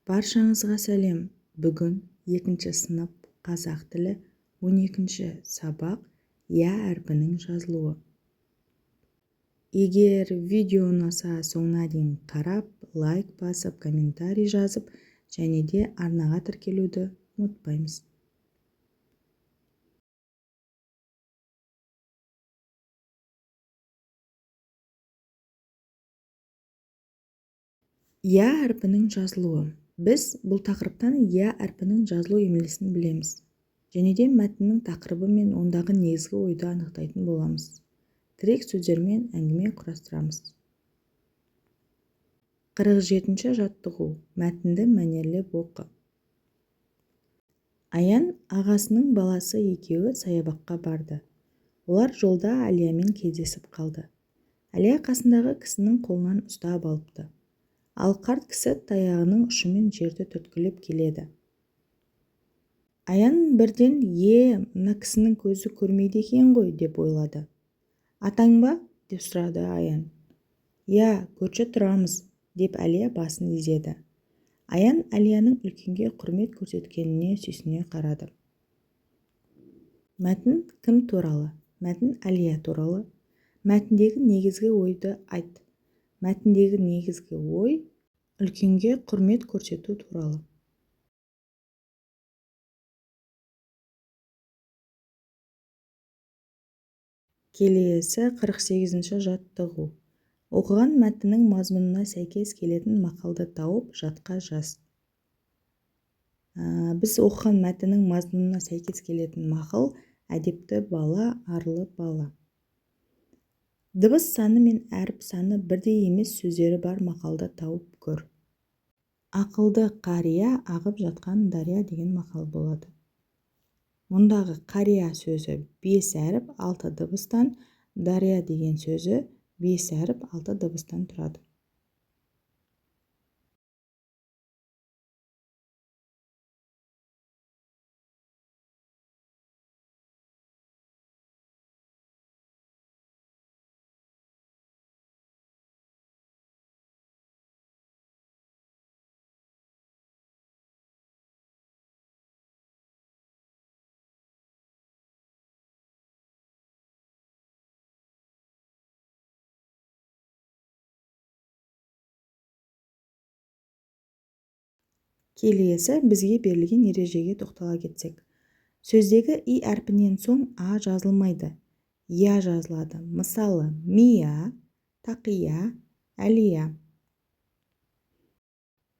Баршаңызға сәлем. Бүгін 2 сынып қазақ тілі 12 сабақ я әрпінің жазылуы. Егер видео ұнаса соңына дейін қарап, лайк басып, комментарий жазып, және де арнаға тіркелуді ұмытпаймыз. Я әрпінің жазылуы. Біз бұл тақырыптан я әрпінің жазылу емлесін білеміз. Және де мәтіннің тақырыбы мен ондағы негізгі ойды анықтайтын боламыз. Тірек сөздермен әңгіме құрастырамыз. 47-ші жаттығу. Мәтінді мәнерлеп оқы. Аян ағасының баласы екеуі саябаққа барды. Олар жолда Әлиямен кездесіп қалды. Әлия қасындағы кісінің қолынан ұстап алыпты. Ал қарт кісі таяғының ұшымен жерді түрткілеп келеді. Аян бірден мына кісінің көзі көрмейді екен ғой деп ойлады. Атаң ба? Деп сұрады Аян. Көрші тұрамыз, деп Әлия басын изеді. Аян Әлияның үлкенге құрмет көрсеткеніне сүйсіне қарады. Мәтін кім туралы? Мәтін Әлия туралы. Мәтіндегі негізгі ойды айт. Мәтіндегі негізгі ой үлкенге құрмет көрсету туралы. Келесі 48-ші жаттығу. Оқыған мәтіннің мазмұнына сәйкес келетін мақалды тауып жадқа жаз. Біз оқыған мәтіннің мазмұнына сәйкес келетін мақал әдепті бала, арлы бала. Дыбыс саны мен әріп саны бірдей емес сөздері бар мақалды тауып көр. Ақылды қария ағып жатқан дария деген мақал болады. Мұндағы қария сөзі 5 әріп 6 дыбыстан, дария деген сөзі 5 әріп 6 дыбыстан тұрады. Келесі бізге берілген ережеге тоқтала кетсек. Сөздегі и әрпінен соң а жазылмайды. Я жазылады. Мысалы, Мия, Тақия, Әлия.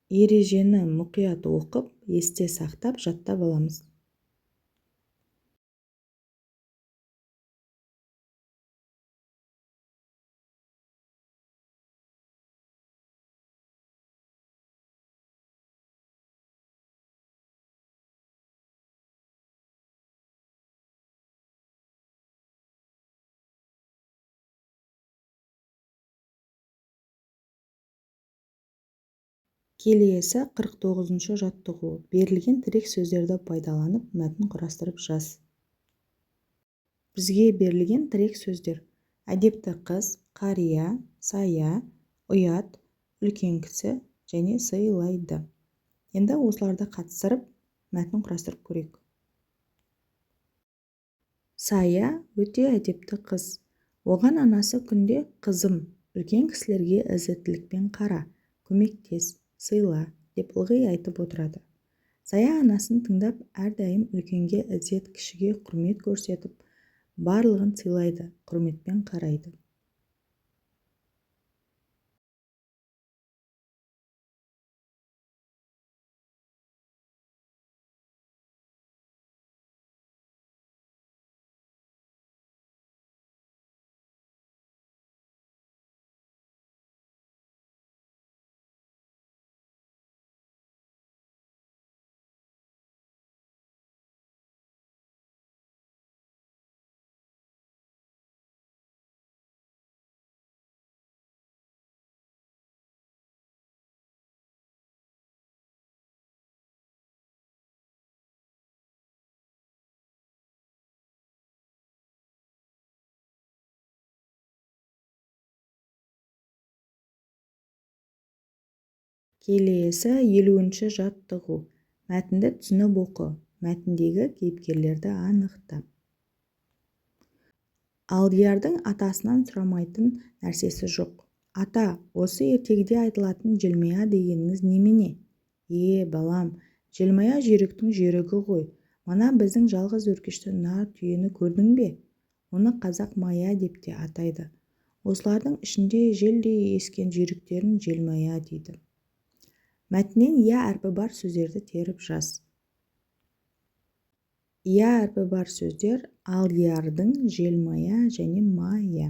Ережені мұқият оқып, есте сақтап, жаттап аламыз. Келесі 49-ші жаттығу. Берілген тірек сөздерді пайдаланып, мәтін құрастырып жаз. Бізге берілген тірек сөздер: әдепті қыз, қария, сая, ұят, үлкен кісі және сыйлайды. Енді осыларды қатыстырып, мәтін құрастырып көрейік. Сая өте әдепті қыз. Оған анасы күнде қызым, үлкен кісілерге ізеттілікпен қара, көмектес, сыйла деп ылғи айтып отырады. Сая анасын тыңдап, әрдайым үлкенге ізет, кішіге құрмет көрсетіп, барлығын сыйлайды, құрметпен қарайды. Келесі 50-ші жаттығу. Мәтінді түсініп оқы. Мәтіндегі кейіпкерлерді анықта. Алдиярдың атасынан сұрамайтын нәрсесі жоқ. Ата, осы ертегіде айтылатын желмая дегеніңіз немене? Балам, желмая жүйріктің жүйрігі ғой. Мана біздің жалғыз өркешті нар түйені көрдің бе? Оны қазақ мая деп те атайды. Осылардың ішінде желдей ескен жүйріктерін желмая дейді. Мәтіннен я әрпі бар сөздерді теріп жаз. Я әрпі бар сөздер алдиярдың, желмая және мая.